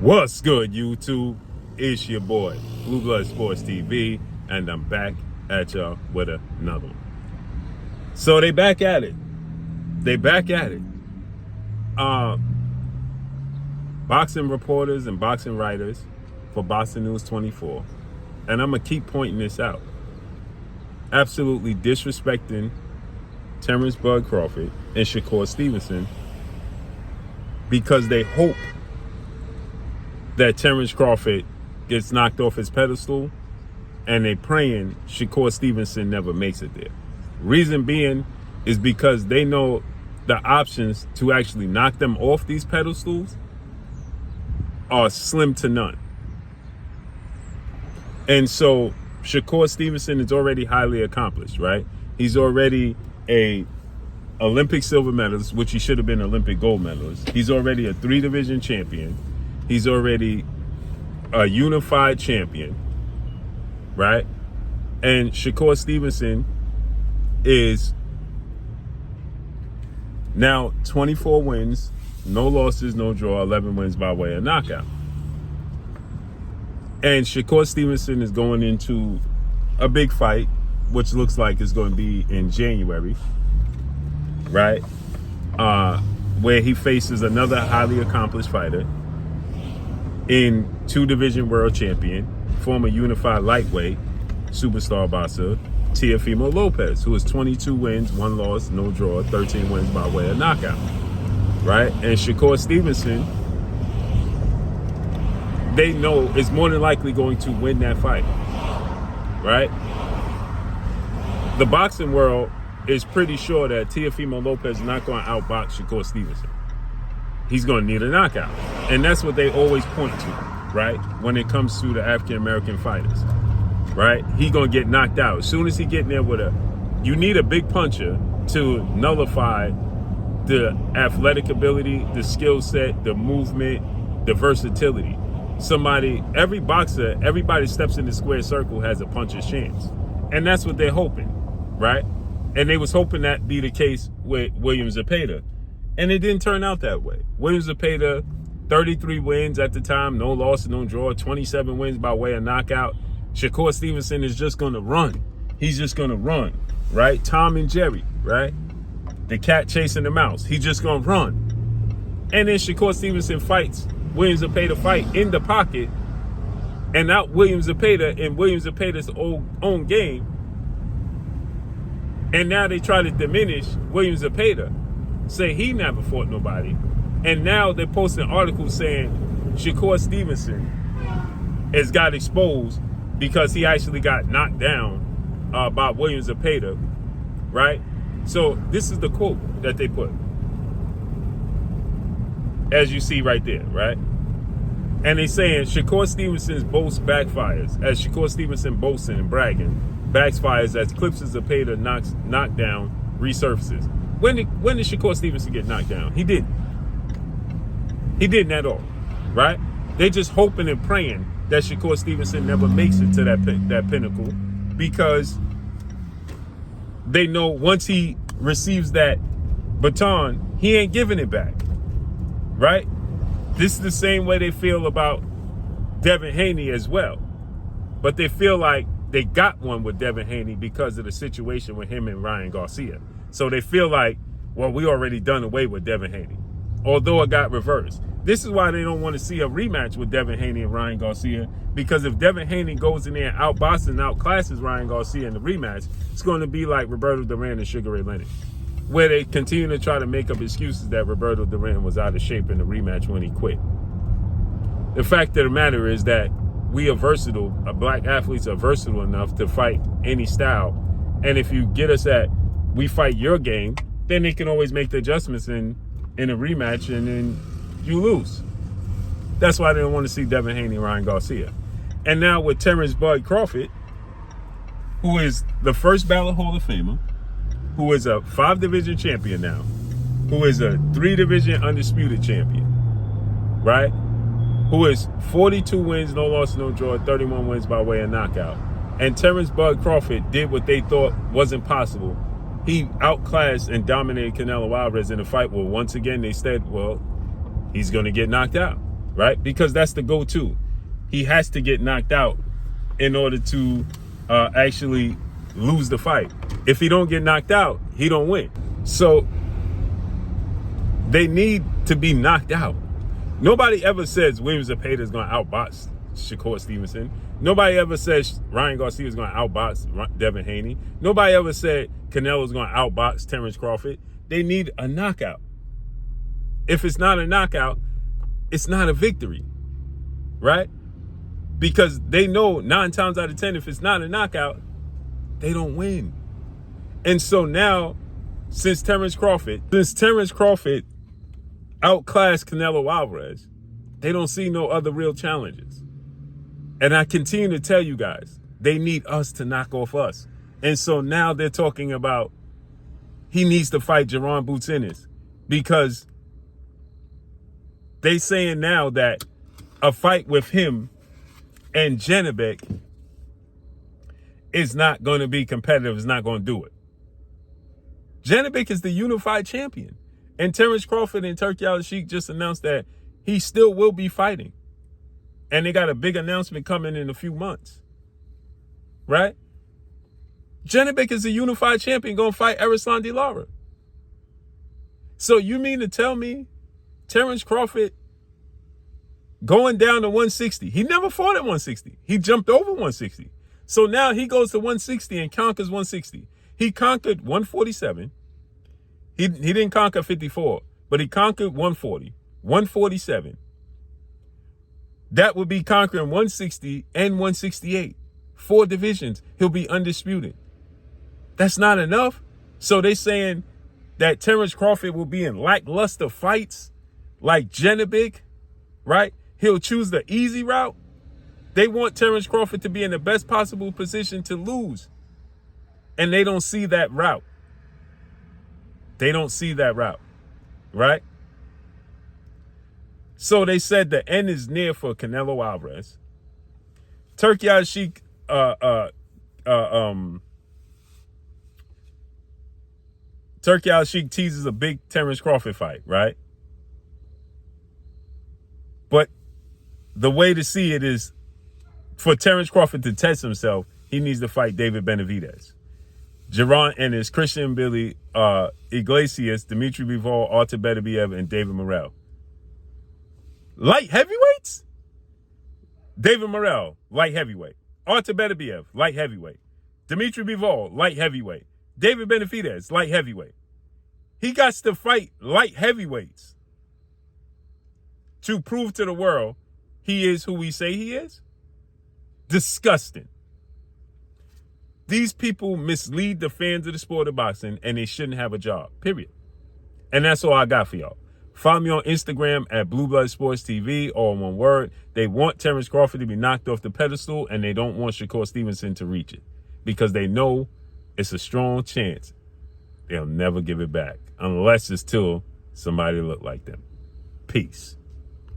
What's good, YouTube? It's your boy, Blue Blood Sports TV, and I'm back at y'all with another one. So they back at it. Boxing reporters and boxing writers for BOXINGN24, and I'm gonna keep pointing this out. Absolutely disrespecting Terence Crawford and Shakur Stevenson because they hope that Terence Crawford gets knocked off his pedestal, and they praying Shakur Stevenson never makes it there. Reason being is because they know the options to actually knock them off these pedestals are slim to none. And so Shakur Stevenson is already highly accomplished, right? He's already a Olympic silver medalist, which he should have been Olympic gold medalist. He's already a 3-division champion. He's already a unified champion, right? And Shakur Stevenson is now 24 wins, no losses, no draw, 11 wins by way of knockout. And Shakur Stevenson is going into a big fight, which looks like it's going to be in January, right? Where he faces another highly accomplished fighter in 2-division world champion, former unified lightweight superstar boxer, Teofimo Lopez, who has 22 wins, 1 loss, no draw, 13 wins by way of knockout, right? And Shakur Stevenson, they know is more than likely going to win that fight, right? The boxing world is pretty sure that Teofimo Lopez is not going to outbox Shakur Stevenson. He's going to need a knockout. And that's what they always point to, right? When it comes to the African-American fighters, right? He going to get knocked out. As soon as he get in there with you need a big puncher to nullify the athletic ability, the skill set, the movement, the versatility. Every boxer, everybody steps in the square circle has a puncher's chance. And that's what they're hoping, right? And they was hoping that be the case with William Zepeda. And it didn't turn out that way. William Zepeda, 33 wins at the time, no loss, no draw, 27 wins by way of knockout. Shakur Stevenson is just going to run. He's just going to run, right? Tom and Jerry, right? The cat chasing the mouse. He's just going to run. And then Shakur Stevenson fights William Zepeda fight in the pocket and out William Zepeda in William Zepeda's own game. And now they try to diminish William Zepeda, say he never fought nobody. And now they're posting articles saying Shakur Stevenson has got exposed because he actually got knocked down by William Zepeda, right? So this is the quote that they put, as you see right there, right? And they saying Shakur Stevenson's boast backfires as Shakur Stevenson boasting and bragging backfires as clips of Zepeda knocked down resurfaces. When did Shakur Stevenson get knocked down? He didn't. He didn't at all, right? They just hoping and praying that Shakur Stevenson never makes it to that pinnacle, because they know once he receives that baton, he ain't giving it back, right? This is the same way they feel about Devin Haney as well. But they feel like they got one with Devin Haney because of the situation with him and Ryan Garcia. So they feel like, well, we already done away with Devin Haney, although it got reversed. This is why they don't want to see a rematch with Devin Haney and Ryan Garcia, because if Devin Haney goes in there and outboxes and outclasses Ryan Garcia in the rematch, it's going to be like Roberto Duran and Sugar Ray Leonard, where they continue to try to make up excuses that Roberto Duran was out of shape in the rematch when he quit. The fact of the matter is that we are versatile. Black athletes are versatile enough to fight any style. And if you get us at, we fight your game, then they can always make the adjustments in a rematch, and then you lose. That's why they don't want to see Devin Haney and Ryan Garcia. And now with Terence Crawford, who is the first ballot Hall of Famer, who is a 5-division champion now, who is a 3-division undisputed champion, right? Who is 42 wins, no loss, no draw, 31 wins by way of knockout. And Terence Crawford did what they thought wasn't possible. He outclassed and dominated Canelo Alvarez in a fight where once again they said, well, he's going to get knocked out. right? Because that's the go-to. He has to get knocked out in order to actually lose the fight. If he don't get knocked out, he don't win. So they need to be knocked out. Nobody ever says Williams Zepeda is going to outbox Shakur Stevenson. Nobody ever says Ryan Garcia is going to outbox Devin Haney. Nobody ever said Canelo is going to outbox Terence Crawford. They need a knockout. If it's not a knockout, it's not a victory, right? Because they know 9 times out of 10, if it's not a knockout, they don't win. And so now, since Terence Crawford outclassed Canelo Alvarez, they don't see no other real challenges. And I continue to tell you guys, they need us to knock off us. And so now they're talking about he needs to fight Jaron Boots Ennis, because they saying now that a fight with him and Janibek is not going to be competitive, is not going to do it. Janibek is the unified champion. And Terence Crawford and Turki Al-Sheikh just announced that he still will be fighting. And they got a big announcement coming in a few months. Right? Janibek is a unified champion going to fight Erislan De Lara. So you mean to tell me Terence Crawford going down to 160? He never fought at 160. He jumped over 160. So now he goes to 160 and conquers 160. He conquered 147. He didn't conquer 54, but he conquered 140, 147. That would be conquering 160 and 168. 4 divisions. He'll be undisputed. That's not enough. So they saying that Terence Crawford will be in lackluster fights like Janibek, right? He'll choose the easy route. They want Terence Crawford to be in the best possible position to lose. And they don't see that route. They don't see that route, right? So they said the end is near for Canelo Alvarez. Turki Al-Sheikh, Turki Al-Sheikh teases a big Terence Crawford fight, right? But the way to see it is for Terence Crawford to test himself, he needs to fight David Benavidez. Jaron Ennis, Christian Billy, Iglesias, Dimitri Bivol, Artur Beterbiev, and David Morrell. Light heavyweights? David Morrell, light heavyweight. Artur Beterbiev, light heavyweight. Dimitri Bivol, light heavyweight. David Benavidez, light heavyweight. He got to fight light heavyweights to prove to the world he is who we say he is? Disgusting. These people mislead the fans of the sport of boxing, and they shouldn't have a job, period. And that's all I got for y'all. Follow me on Instagram at Blue Blood Sports TV, all in one word. They want Terence Crawford to be knocked off the pedestal, and they don't want Shakur Stevenson to reach it because they know it's a strong chance they'll never give it back unless it's till somebody look like them. Peace.